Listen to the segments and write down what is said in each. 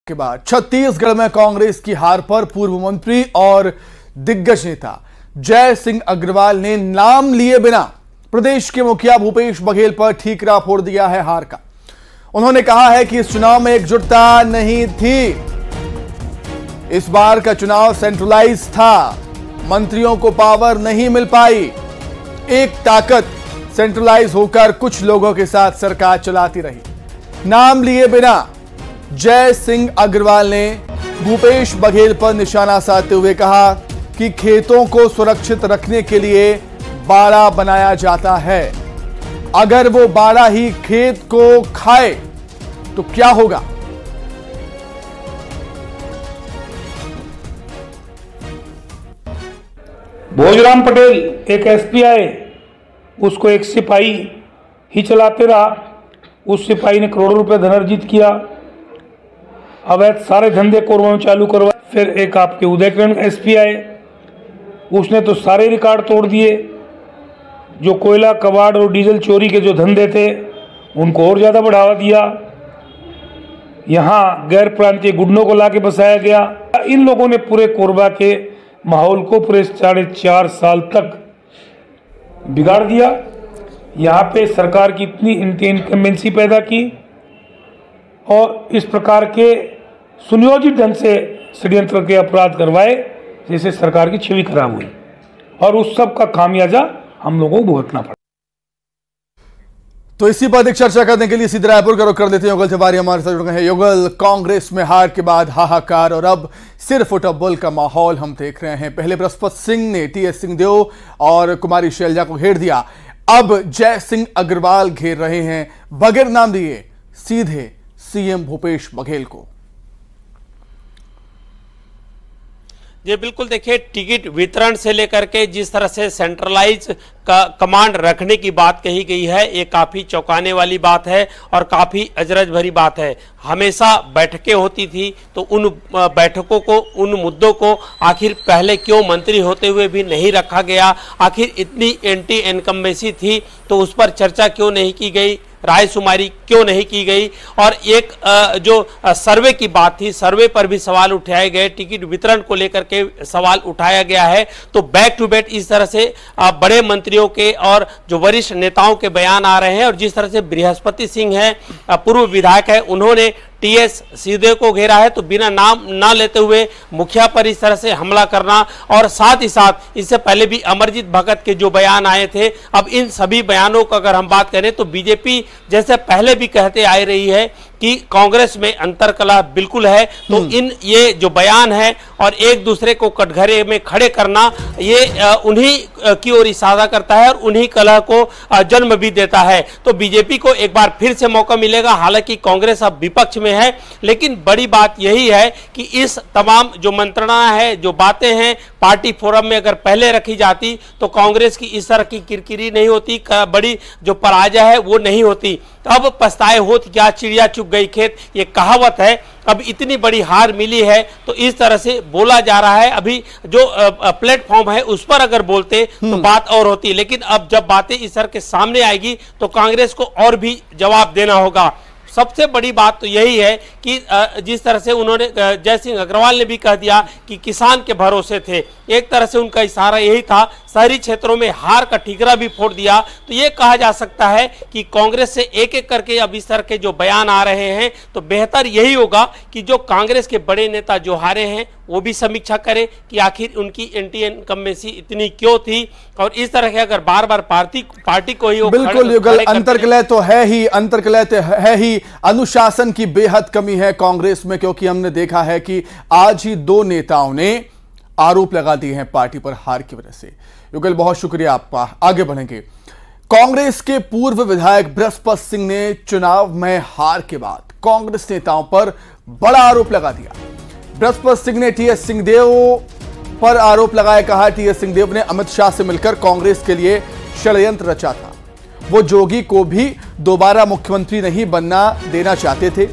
के बाद छत्तीसगढ़ में कांग्रेस की हार पर पूर्व मंत्री और दिग्गज नेता जय सिंह अग्रवाल ने नाम लिए बिना प्रदेश के मुखिया भूपेश बघेल पर ठीकरा फोड़ दिया है हार का। उन्होंने कहा है कि इस चुनाव में एकजुटता नहीं थी। इस बार का चुनाव सेंट्रलाइज था, मंत्रियों को पावर नहीं मिल पाई। एक ताकत सेंट्रलाइज होकर कुछ लोगों के साथ सरकार चलाती रही। नाम लिए बिना जय सिंह अग्रवाल ने भूपेश बघेल पर निशाना साधते हुए कहा कि खेतों को सुरक्षित रखने के लिए बाड़ा बनाया जाता है। अगर वो बाड़ा ही खेत को खाए तो क्या होगा? भोजराम पटेल एक एसपी आए, उसको एक सिपाही ही चलाते रहा। उस सिपाही ने करोड़ों रुपए धन अर्जित किया, अवैध सारे धंधे कोरबा में चालू करवाए। फिर एक आपके उदयकिरण एसपी आए, उसने तो सारे रिकॉर्ड तोड़ दिए। जो कोयला कबाड़ और डीजल चोरी के जो धंधे थे उनको और ज़्यादा बढ़ावा दिया। यहाँ गैर प्रांतीय गुंडों को लाके बसाया गया। इन लोगों ने पूरे कोरबा के माहौल को पूरे 4.5 साल तक बिगाड़ दिया। यहाँ पे सरकार की इतनी इनकम्बेंसी पैदा की और इस प्रकार के सुनियोजित ढंग से षड्यंत्र के अपराध करवाए, जिससे सरकार की छवि खराब हुई और उस सब का खामियाजा हम लोगों को भुगतना पड़ा। तो इसी पर अधिक चर्चा करने के लिए सीधे रायपुर का रुख कर देते हैं। युगल तिवारी हमारे साथ जुड़ गए हैं। युगल, कांग्रेस में हार के बाद हाहाकार और अब सिर फुटबॉल का माहौल हम देख रहे हैं। पहले बृहस्पति सिंह ने टीएस सिंहदेव और कुमारी शैलजा को घेर दिया, अब जय सिंह अग्रवाल घेर रहे हैं बगैर नाम दिए सीधे सीएम भूपेश बघेल को। ये बिल्कुल देखिए, टिकट वितरण से लेकर के जिस तरह से सेंट्रलाइज का कमांड रखने की बात कही गई है, ये काफी चौंकाने वाली बात है और काफी अजरज भरी बात है। हमेशा बैठकें होती थी तो उन बैठकों को, उन मुद्दों को आखिर पहले क्यों मंत्री होते हुए भी नहीं रखा गया? आखिर इतनी एंटी इनकम्बेंसी थी तो उस पर चर्चा क्यों नहीं की गई, रायशुमारी क्यों नहीं की गई? और एक जो सर्वे की बात थी, सर्वे पर भी सवाल उठाए गए, टिकट वितरण को लेकर के सवाल उठाया गया है। तो बैक टू बैक इस तरह से बड़े मंत्रियों के और जो वरिष्ठ नेताओं के बयान आ रहे हैं। और जिस तरह से बृहस्पति सिंह है, पूर्व विधायक है, उन्होंने टीएस सिंहदेव को घेरा है, तो बिना नाम ना लेते हुए मुखिया पर इस तरह से हमला करना। और साथ ही साथ इससे पहले भी अमरजीत भगत के जो बयान आए थे, अब इन सभी बयानों का अगर हम बात करें तो बीजेपी जैसे पहले भी कहते आ रही है कि कांग्रेस में अंतरकलह बिल्कुल है, तो इन ये जो बयान है और एक दूसरे को कटघरे में खड़े करना, ये उन्हीं की ओर इशारा करता है और उन्हीं कलह को जन्म भी देता है। तो बीजेपी को एक बार फिर से मौका मिलेगा। हालांकि कांग्रेस अब विपक्ष में है, लेकिन बड़ी बात यही है कि इस तमाम जो मंत्रणा है, जो बातें हैं, पार्टी फोरम में अगर पहले रखी जाती तो कांग्रेस की इस तरह की किरकिरी नहीं होती, बड़ी जो पराजय है वो नहीं होती। अब पछताए होत क्या चिड़िया चुग गई खेत, ये कहावत है। अब इतनी बड़ी हार मिली है तो इस तरह से बोला जा रहा है। अभी जो प्लेटफॉर्म है उस पर अगर बोलते तो बात और होती, लेकिन अब जब बातें इस तरह के सामने आएगी तो कांग्रेस को और भी जवाब देना होगा। सबसे बड़ी बात तो यही है कि जिस तरह से उन्होंने जय सिंह अग्रवाल ने भी कह दिया कि किसान के भरोसे थे, एक तरह से उनका इशारा यही था। शहरी क्षेत्रों में हार का ठीकरा भी फोड़ दिया। तो ये कहा जा सकता है कि कांग्रेस से एक एक करके अब इस तरह के जो बयान आ रहे हैं, तो बेहतर यही होगा कि जो कांग्रेस के बड़े नेता जो हारे हैं वो भी समीक्षा करें कि आखिर उनकी एंटी इनकम्बेंसी इतनी क्यों थी। और इस तरह के अगर बार बार पार्टी को ही बिल्कुल युगल, अंतर्कलह तो है ही, अंतर्कलह तो है ही। अनुशासन की बेहद कमी है कांग्रेस में, क्योंकि हमने देखा है कि आज ही 2 नेताओं ने आरोप लगा दिए हैं पार्टी पर हार की वजह से। युगल, बहुत शुक्रिया आपका। आगे बढ़ेंगे। कांग्रेस के पूर्व विधायक बृहस्पति सिंह ने चुनाव में हार के बाद कांग्रेस नेताओं पर बड़ा आरोप लगा दिया। बृहस्पति सिंह ने टीएस सिंहदेव पर आरोप लगाया, कहा टीएस सिंहदेव ने अमित शाह से मिलकर कांग्रेस के लिए षड्यंत्र रचा था। वो जोगी को भी दोबारा मुख्यमंत्री नहीं बनना देना चाहते थे,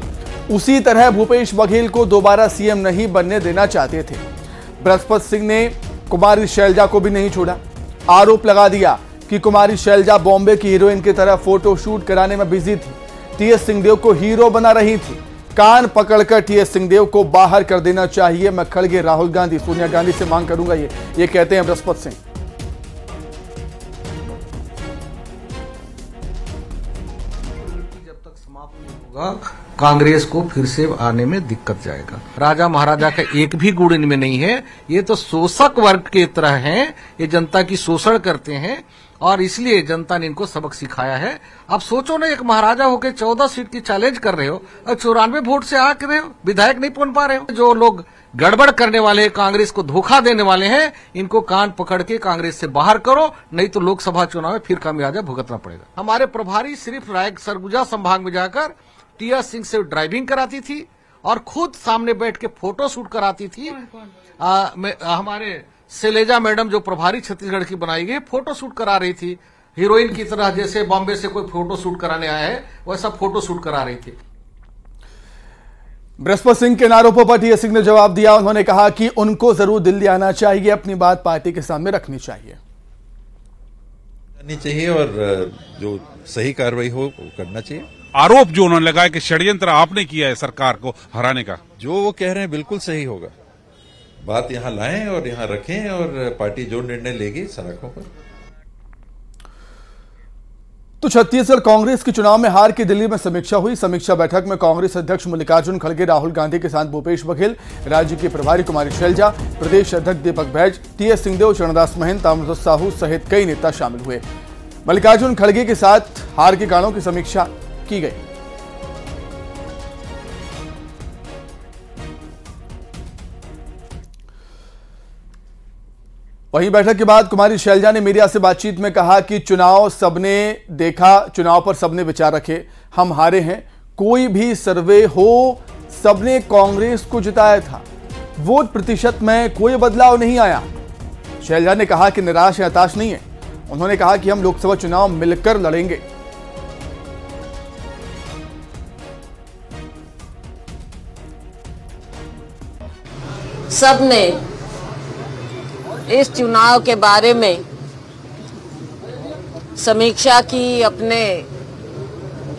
उसी तरह भूपेश बघेल को दोबारा सीएम नहीं बनने देना चाहते थे। बृहस्पति सिंह ने कुमारी शैलजा को भी नहीं छोड़ा। आरोप लगा दिया कि कुमारी शैलजा बॉम्बे की हीरोइन की तरह फोटो शूट कराने में बिजी थी, टीएस सिंहदेव को हीरो बना रही थी। कान पकड़कर टीएस सिंहदेव को बाहर कर देना चाहिए। मैं खड़गे राहुल गांधी, सोनिया गांधी से मांग करूंगा। ये कहते हैं बृहस्पति सिंह। जब तक समाप्त नहीं होगा कांग्रेस को फिर से आने में दिक्कत जाएगा। राजा महाराजा का एक भी गुण इनमें नहीं है। ये तो शोषक वर्ग के तरह हैं। ये जनता की शोषण करते हैं और इसलिए जनता ने इनको सबक सिखाया है। अब सोचो ना, एक महाराजा होकर 14 सीट की चैलेंज कर रहे हो और 94 वोट से आ रहे हो, विधायक नहीं बन पा रहे हो। जो लोग गड़बड़ करने वाले, कांग्रेस को धोखा देने वाले हैं, इनको कान पकड़ के कांग्रेस से बाहर करो, नहीं तो लोकसभा चुनाव में फिर खामियाजा भुगतना पड़ेगा। हमारे प्रभारी सिर्फ सरगुजा संभाग में जाकर टीएस सिंह से ड्राइविंग कराती थी और खुद सामने बैठ के फोटो शूट कराती थी। हमारे शैलेजा मैडम जो प्रभारी छत्तीसगढ़ की बनाई गई, फोटो शूट करा रही थी। हीरोइन की तरह, जैसे बॉम्बे से कोई फोटो शूट कराने आया है वैसा फोटो शूट करा रही थी। बृहस्पति सिंह के आरोपों पर टीएस सिंह ने जवाब दिया। उन्होंने कहा कि उनको जरूर दिल्ली आना चाहिए, अपनी बात पार्टी के सामने रखनी चाहिए और जो सही कार्रवाई हो वो करना चाहिए। आरोप जो उन्होंने लगाया कि षड्यंत्र आपने किया है सरकार को हराने का, जो वो कह रहे हैं बिल्कुल सही होगा। बात यहां लाएं और यहां रखें और पार्टी जो निर्णय लेगी सड़कों पर। तो छत्तीसगढ़ कांग्रेस के चुनाव में हार की दिल्ली में समीक्षा हुई। समीक्षा बैठक में कांग्रेस अध्यक्ष मल्लिकार्जुन खड़गे, राहुल गांधी के साथ भूपेश बघेल, राज्य की प्रभारी कुमारी शैलजा, प्रदेश अध्यक्ष दीपक बैज, टीएस सिंहदेव, चरणदास महंत, ताम्रध्वज साहू सहित कई नेता शामिल हुए। मल्लिकार्जुन खड़गे के साथ हार के कारणों की समीक्षा की गई। वहीं बैठक के बाद कुमारी शैलजा ने मीडिया से बातचीत में कहा कि चुनाव सबने देखा, चुनाव पर सबने विचार रखे, हम हारे हैं। कोई भी सर्वे हो, सबने कांग्रेस को जिताया था। वोट प्रतिशत में कोई बदलाव नहीं आया। शैलजा ने कहा कि निराश या हताश नहीं है। उन्होंने कहा कि हम लोकसभा चुनाव मिलकर लड़ेंगे। सबने इस चुनाव के बारे में समीक्षा की, अपने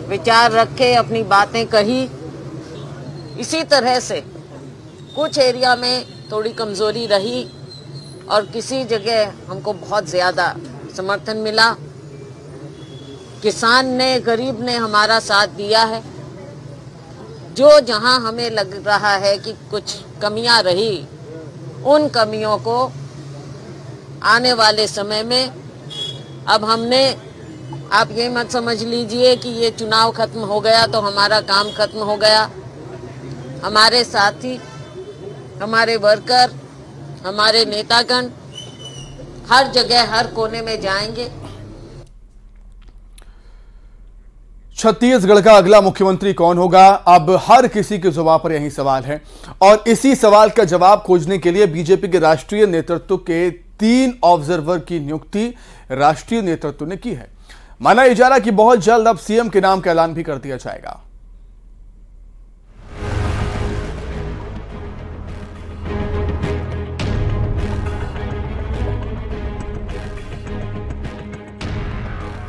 विचार रखे, अपनी बातें कही। इसी तरह से कुछ एरिया में थोड़ी कमजोरी रही और किसी जगह हमको बहुत ज़्यादा समर्थन मिला। किसान ने, गरीब ने हमारा साथ दिया है। जो जहां हमें लग रहा है कि कुछ कमियां रही, उन कमियों को आने वाले समय में अब हमने, आप ये मत समझ लीजिए कि ये चुनाव खत्म हो गया तो हमारा काम खत्म हो गया। हमारे साथी, हमारे वर्कर, हमारे नेतागण हर जगह, हर कोने में जाएंगे। छत्तीसगढ़ का अगला मुख्यमंत्री कौन होगा, अब हर किसी के जुबान पर यही सवाल है और इसी सवाल का जवाब खोजने के लिए बीजेपी के राष्ट्रीय नेतृत्व के 3 ऑब्जर्वर की नियुक्ति राष्ट्रीय नेतृत्व ने की है। माना जा रहा कि बहुत जल्द अब सीएम के नाम का ऐलान भी कर दिया जाएगा।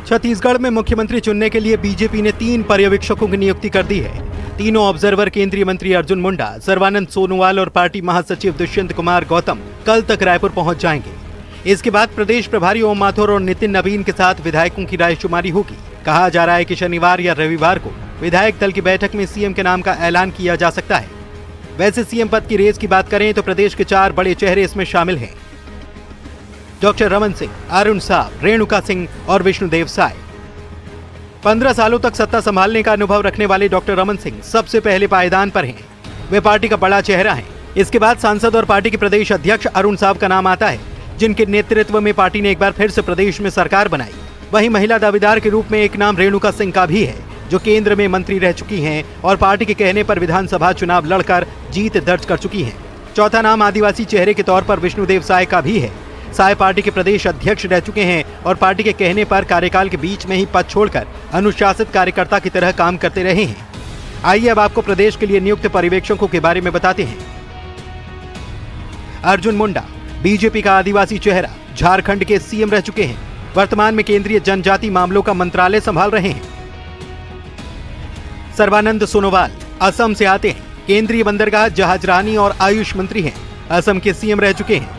छत्तीसगढ़ में मुख्यमंत्री चुनने के लिए बीजेपी ने 3 पर्यवेक्षकों की नियुक्ति कर दी है। तीनों ऑब्जर्वर केंद्रीय मंत्री अर्जुन मुंडा, सर्बानंद सोनोवाल और पार्टी महासचिव दुष्यंत कुमार गौतम कल तक रायपुर पहुंच जाएंगे। इसके बाद प्रदेश प्रभारी ओम माथुर और नितिन नवीन के साथ विधायकों की रायशुमारी होगी। कहा जा रहा है कि शनिवार या रविवार को विधायक दल की बैठक में सीएम के नाम का ऐलान किया जा सकता है। वैसे सीएम पद की रेस की बात करें तो प्रदेश के 4 बड़े चेहरे इसमें शामिल हैं। डॉक्टर रमन सिंह, अरुण साव, रेणुका सिंह और विष्णुदेव साय। 15 सालों तक सत्ता संभालने का अनुभव रखने वाले डॉक्टर रमन सिंह सबसे पहले पायदान पर हैं। वे पार्टी का बड़ा चेहरा हैं। इसके बाद सांसद और पार्टी के प्रदेश अध्यक्ष अरुण साव का नाम आता है, जिनके नेतृत्व में पार्टी ने एक बार फिर से प्रदेश में सरकार बनाई। वहीं महिला दावेदार के रूप में एक नाम रेणुका सिंह का भी है, जो केंद्र में मंत्री रह चुकी हैं और पार्टी के कहने पर विधानसभा चुनाव लड़कर जीत दर्ज कर चुकी हैं। चौथा नाम आदिवासी चेहरे के तौर पर विष्णुदेव साय का भी है। साय पार्टी के प्रदेश अध्यक्ष रह चुके हैं और पार्टी के कहने पर कार्यकाल के बीच में ही पद छोड़कर अनुशासित कार्यकर्ता की तरह काम करते रहे हैं। आइए अब आपको प्रदेश के लिए नियुक्त पर्यवेक्षकों के बारे में बताते हैं। अर्जुन मुंडा बीजेपी का आदिवासी चेहरा, झारखंड के सीएम रह चुके हैं। वर्तमान में केंद्रीय जनजाति मामलों का मंत्रालय संभाल रहे हैं। सर्बानंद सोनोवाल असम से आते हैं। केंद्रीय बंदरगाह, जहाज रानी और आयुष मंत्री हैं। असम के सीएम रह चुके हैं।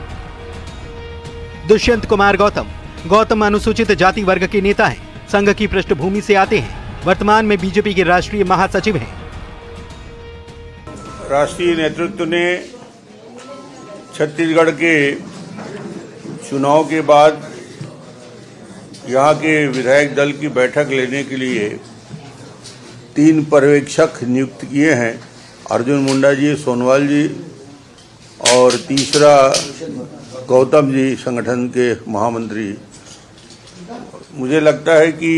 दुष्यंत कुमार गौतम अनुसूचित जाति वर्ग के नेता हैं। संघ की पृष्ठभूमि से आते हैं। वर्तमान में बीजेपी के राष्ट्रीय महासचिव हैं। राष्ट्रीय नेतृत्व ने छत्तीसगढ़ के चुनाव के बाद यहाँ के विधायक दल की बैठक लेने के लिए 3 पर्यवेक्षक नियुक्त किए हैं। अर्जुन मुंडा जी, सोनवाल जी और तीसरा गौतम जी, संगठन के महामंत्री। मुझे लगता है कि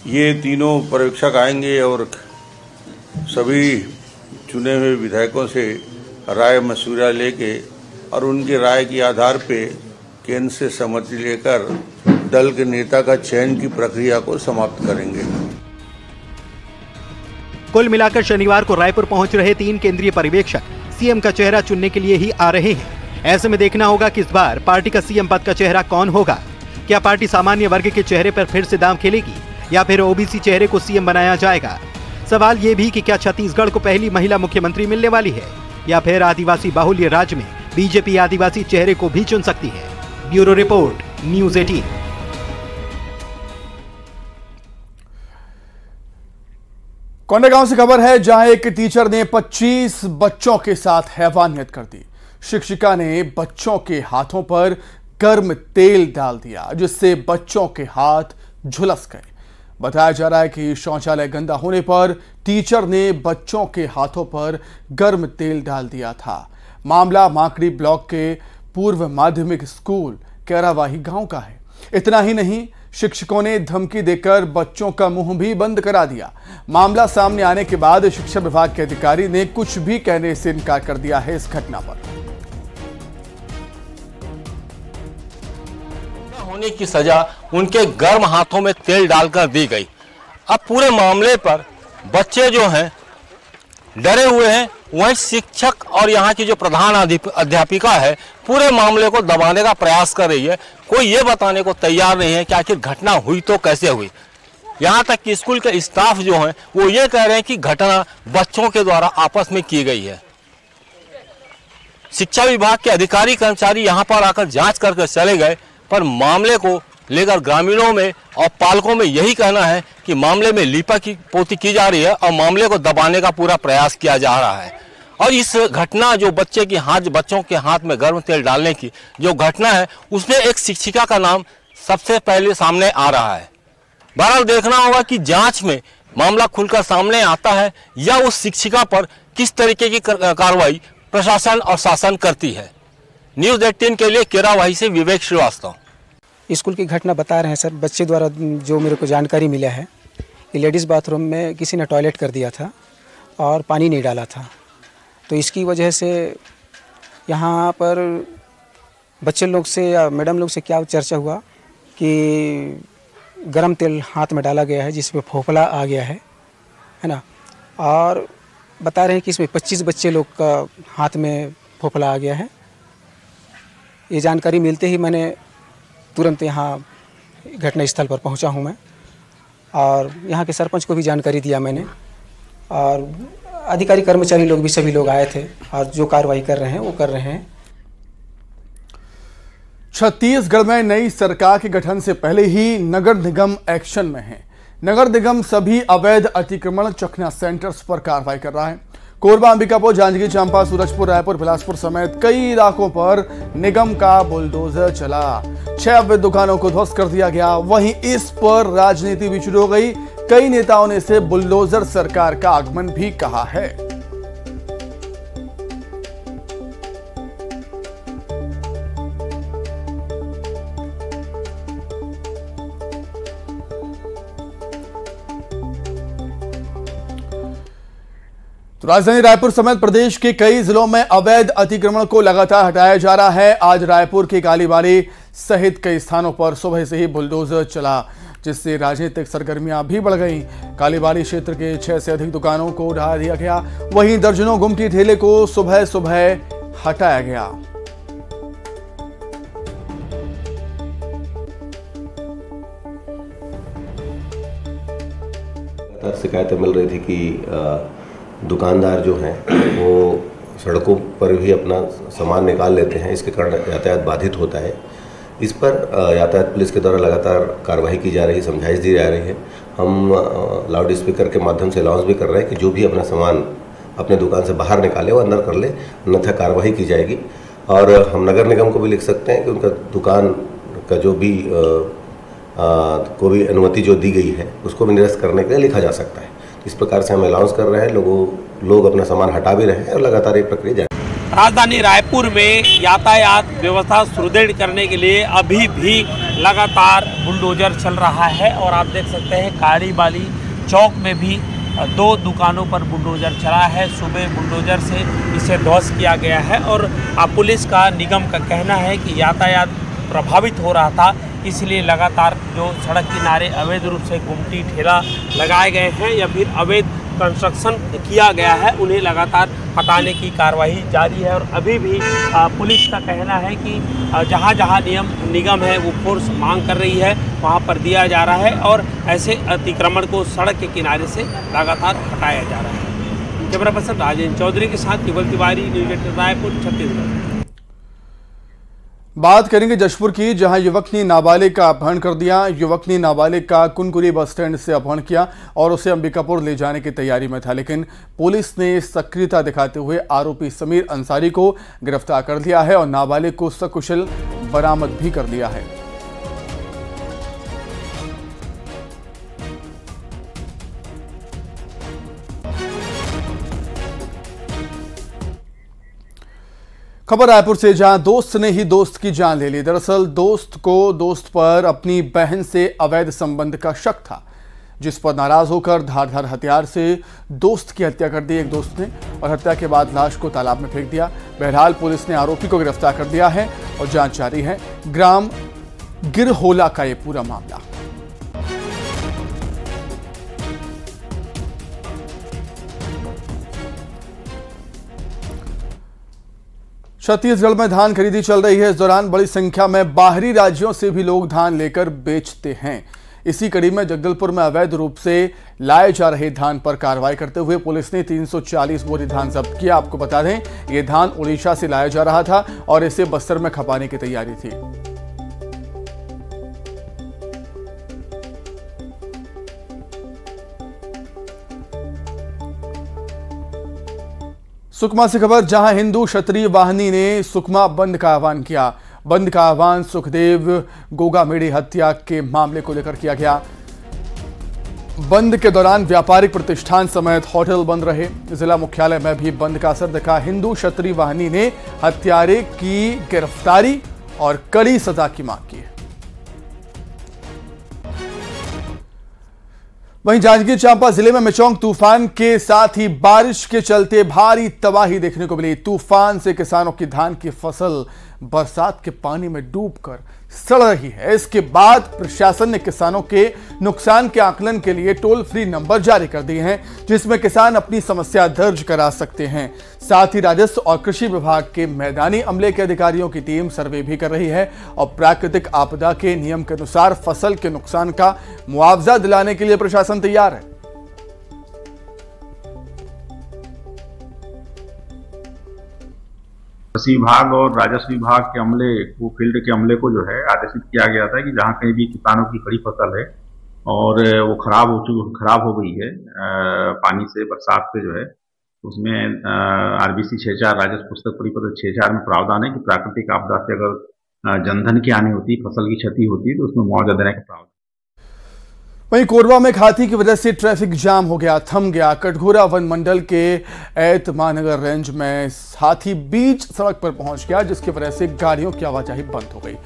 ये तीनों पर्यवेक्षक आएंगे और सभी चुने हुए विधायकों से राय मशविरा लेके और उनके राय के आधार पे केंद्र से सहमति लेकर दल के नेता का चयन की प्रक्रिया को समाप्त करेंगे। कुल मिलाकर शनिवार को रायपुर पहुंच रहे 3 केंद्रीय पर्यवेक्षक सीएम का चेहरा चुनने के लिए ही आ रहे हैं। ऐसे में देखना होगा कि इस बार पार्टी का सीएम पद का चेहरा कौन होगा। क्या पार्टी सामान्य वर्ग के चेहरे पर फिर से दांव खेलेगी या फिर ओबीसी चेहरे को सीएम बनाया जाएगा। सवाल ये भी कि क्या छत्तीसगढ़ को पहली महिला मुख्यमंत्री मिलने वाली है या फिर आदिवासी बाहुल्य राज्य में बीजेपी आदिवासी चेहरे को भी चुन सकती है। Bureau report, news 18। कोंडागांव से खबर है, जहां एक टीचर ने 25 बच्चों के साथ हैवानियत कर दी। शिक्षिका ने बच्चों के हाथों पर गर्म तेल डाल दिया, जिससे बच्चों के हाथ झुलस गए। बताया जा रहा है कि शौचालय गंदा होने पर टीचर ने बच्चों के हाथों पर गर्म तेल डाल दिया था। मामला माकड़ी ब्लॉक के पूर्व माध्यमिक स्कूल कैरावाही गांव का है। इतना ही नहीं, शिक्षकों ने धमकी देकर बच्चों का मुंह भी बंद करा दिया। मामला सामने आने के बाद शिक्षा विभाग के अधिकारी ने कुछ भी कहने से इनकार कर दिया है। इस घटना पर होने की सजा उनके गर्म हाथों में तेल डालकर दी गई। अब पूरे मामले पर बच्चे जो हैं डरे हुए हैं। वहीं शिक्षक और यहाँ की जो प्रधान अध्यापिका है पूरे मामले को दबाने का प्रयास कर रही है। कोई ये बताने को तैयार नहीं है कि आखिर घटना हुई तो कैसे हुई। यहाँ तक कि स्कूल के स्टाफ जो हैं वो ये कह रहे हैं कि घटना बच्चों के द्वारा आपस में की गई है। शिक्षा विभाग के अधिकारी कर्मचारी यहाँ पर आकर जांच करके चले गए, पर मामले को लेकर ग्रामीणों में और पालकों में यही कहना है कि मामले में लीपापोती की जा रही है और मामले को दबाने का पूरा प्रयास किया जा रहा है। और इस घटना जो बच्चों के हाथ में गर्म तेल डालने की जो घटना है, उसमें एक शिक्षिका का नाम सबसे पहले सामने आ रहा है। बहरहाल देखना होगा कि जांच में मामला खुलकर सामने आता है या उस शिक्षिका पर किस तरीके की कार्रवाई प्रशासन और शासन करती है। न्यूज़ 18 के लिए कैरावाही से विवेक श्रीवास्तव। स्कूल की घटना बता रहे हैं सर। बच्चे द्वारा जो मेरे को जानकारी मिला है कि लेडीज़ बाथरूम में किसी ने टॉयलेट कर दिया था और पानी नहीं डाला था, तो इसकी वजह से यहाँ पर बच्चे लोग से या मैडम लोग से क्या चर्चा हुआ कि गरम तेल हाथ में डाला गया है जिसमें फोफला आ गया है ना। और बता रहे हैं कि इसमें 25 बच्चे लोग का हाथ में फोफला आ गया है। ये जानकारी मिलते ही मैंने तुरंत यहाँ घटनास्थल पर पहुँचा हूँ मैं, और यहाँ के सरपंच को भी जानकारी दिया मैंने, और अधिकारी कर्मचारी लोग भी सभी लोग आए थे और जो कार्रवाई कर रहे हैं वो कर रहे हैं। छत्तीसगढ़ में नई सरकार के गठन से पहले ही नगर निगम एक्शन में है। नगर निगम सभी अवैध अतिक्रमण चखना सेंटर्स पर कार्रवाई कर रहा है। कोरबा, अंबिकापुर, जांजगीर चांपा, सूरजपुर, रायपुर, बिलासपुर समेत कई इलाकों पर निगम का बुलडोजर चला। 6 अवैध दुकानों को ध्वस्त कर दिया गया। वहीं इस पर राजनीति भी शुरू हो गई। कई नेताओं ने इसे बुलडोजर सरकार का आगमन भी कहा है। तो राजधानी रायपुर समेत प्रदेश के कई जिलों में अवैध अतिक्रमण को लगातार हटाया जा रहा है। आज रायपुर के कालीबाड़ी सहित कई स्थानों पर सुबह से ही बुलडोजर चला, जिससे राजनीतिक सरगर्मियां भी बढ़ गईं। कालीबाड़ी क्षेत्र के 6 से अधिक दुकानों को ढहा दिया गया। वहीं दर्जनों गुमटी ठेले को सुबह सुबह हटाया गया। शिकायतें मिल रही थी कि दुकानदार जो हैं वो सड़कों पर भी अपना सामान निकाल लेते हैं, इसके कारण यातायात बाधित होता है। इस पर यातायात पुलिस के द्वारा लगातार कार्रवाई की जा रही है, समझाइश दी जा रही है। हम लाउड स्पीकर के माध्यम से अनाउंस भी कर रहे हैं कि जो भी अपना सामान अपने दुकान से बाहर निकाले वो अंदर कर ले, अन्यथा कार्रवाई की जाएगी। और हम नगर निगम को भी लिख सकते हैं कि उनका दुकान का जो भी को भी अनुमति जो दी गई है उसको भी निरस्त करने के लिए लिखा जा सकता है। इस प्रकार से हम अनाउंस कर रहे हैं, लोग अपना सामान हटा भी रहे हैं और लगातार ये प्रक्रिया जारी। राजधानी रायपुर में यातायात व्यवस्था सुदृढ़ करने के लिए अभी भी लगातार बुलडोजर चल रहा है और आप देख सकते हैं कालीबाली चौक में भी 2 दुकानों पर बुलडोजर चला है। सुबह बुलडोजर से इसे ध्वस्त किया गया है और पुलिस का निगम का कहना है कि यातायात प्रभावित हो रहा था, इसलिए लगातार जो सड़क किनारे अवैध रूप से गुमटी ठेला लगाए गए हैं या फिर अवैध कंस्ट्रक्शन किया गया है उन्हें लगातार हटाने की कार्रवाई जारी है। और अभी भी पुलिस का कहना है कि जहां जहां निगम है वो फोर्स मांग कर रही है वहां पर दिया जा रहा है और ऐसे अतिक्रमण को सड़क के किनारे से लगातार हटाया जा रहा है। कैमरा पर्सन राजेंद्र चौधरी के साथ केवल तिवारी, न्यूज़ 18 रायपुर, छत्तीसगढ़। बात करेंगे जशपुर की, जहां युवक ने नाबालिग का अपहरण कर दिया। युवक ने नाबालिग का कुनकुरी बस स्टैंड से अपहरण किया और उसे अंबिकापुर ले जाने की तैयारी में था, लेकिन पुलिस ने सक्रियता दिखाते हुए आरोपी समीर अंसारी को गिरफ्तार कर लिया है और नाबालिग को सकुशल बरामद भी कर लिया है। खबर रायपुर से, जहां दोस्त ने ही दोस्त की जान ले ली। दरअसल दोस्त को दोस्त पर अपनी बहन से अवैध संबंध का शक था, जिस पर नाराज होकर धारदार हथियार से दोस्त की हत्या कर दी एक दोस्त ने और हत्या के बाद लाश को तालाब में फेंक दिया। बहरहाल पुलिस ने आरोपी को गिरफ्तार कर दिया है और जांच जारी है। ग्राम गिरहोला का यह पूरा मामला। छत्तीसगढ़ में धान खरीदी चल रही है। इस दौरान बड़ी संख्या में बाहरी राज्यों से भी लोग धान लेकर बेचते हैं। इसी कड़ी में जगदलपुर में अवैध रूप से लाए जा रहे धान पर कार्रवाई करते हुए पुलिस ने 340 बोरी धान जब्त किया। आपको बता दें, यह धान उड़ीसा से लाया जा रहा था और इसे बस्तर में खपाने की तैयारी थी। सुकमा से खबर, जहां हिंदू क्षत्रिय वाहिनी ने सुकमा बंद का आह्वान किया। बंद का आह्वान सुखदेव गोगामेड़ी हत्या के मामले को लेकर किया गया। बंद के दौरान व्यापारिक प्रतिष्ठान समेत होटल बंद रहे। जिला मुख्यालय में भी बंद का असर दिखा। हिंदू क्षत्रिय वाहिनी ने हत्यारे की गिरफ्तारी और कड़ी सजा की मांग की। वहीं जांजगीर चांपा जिले में मिचौंग तूफान के साथ ही बारिश के चलते भारी तबाही देखने को मिली। तूफान से किसानों की धान की फसल बरसात के पानी में डूबकर सड़ रही है। इसके बाद प्रशासन ने किसानों के नुकसान के आकलन के लिए टोल फ्री नंबर जारी कर दिए हैं, जिसमें किसान अपनी समस्या दर्ज करा सकते हैं। साथ ही राजस्व और कृषि विभाग के मैदानी अमले के अधिकारियों की टीम सर्वे भी कर रही है और प्राकृतिक आपदा के नियम के अनुसार फसल के नुकसान का मुआवजा दिलाने के लिए प्रशासन तैयार है। कृषि विभाग और राजस्व विभाग के अमले को, फील्ड के अमले को जो है आदेशित किया गया था कि जहाँ कहीं भी किसानों की खड़ी फसल है और वो खराब हो गई है पानी से, बरसात से जो है, उसमें RBC 6.4 राजस्व पुस्तक परिपत्र 6.4 में प्रावधान है कि प्राकृतिक आपदा से अगर जनधन की हानि होती, फसल की क्षति होती है तो उसमें मुआवजा देने का प्रावधान। वहीं कोरबा में हाथी की वजह से ट्रैफिक जाम हो गया, थम गया। कटघोरा वन मंडल के ऐत महानगर रेंज में हाथी बीच सड़क पर पहुंच गया, जिसकी वजह से गाड़ियों की आवाजाही बंद हो गई।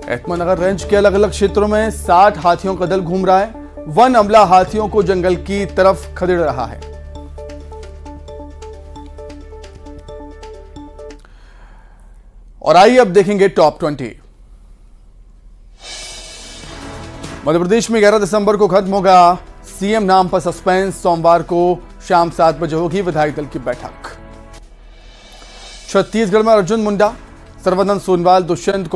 ऐत महानगर रेंज के अलग अलग क्षेत्रों में 60 हाथियों का दल घूम रहा है। वन अमला हाथियों को जंगल की तरफ खदेड़ रहा है। और आइए अब देखेंगे टॉप 20। मध्य प्रदेश में 11 दिसंबर को खत्म होगा सीएम नाम पर सस्पेंस। सोमवार को शाम 7 बजे होगी विधायक दल की बैठक। छत्तीसगढ़ में अर्जुन मुंडा, सर्बानंद सोनोवाल, दुष्यंत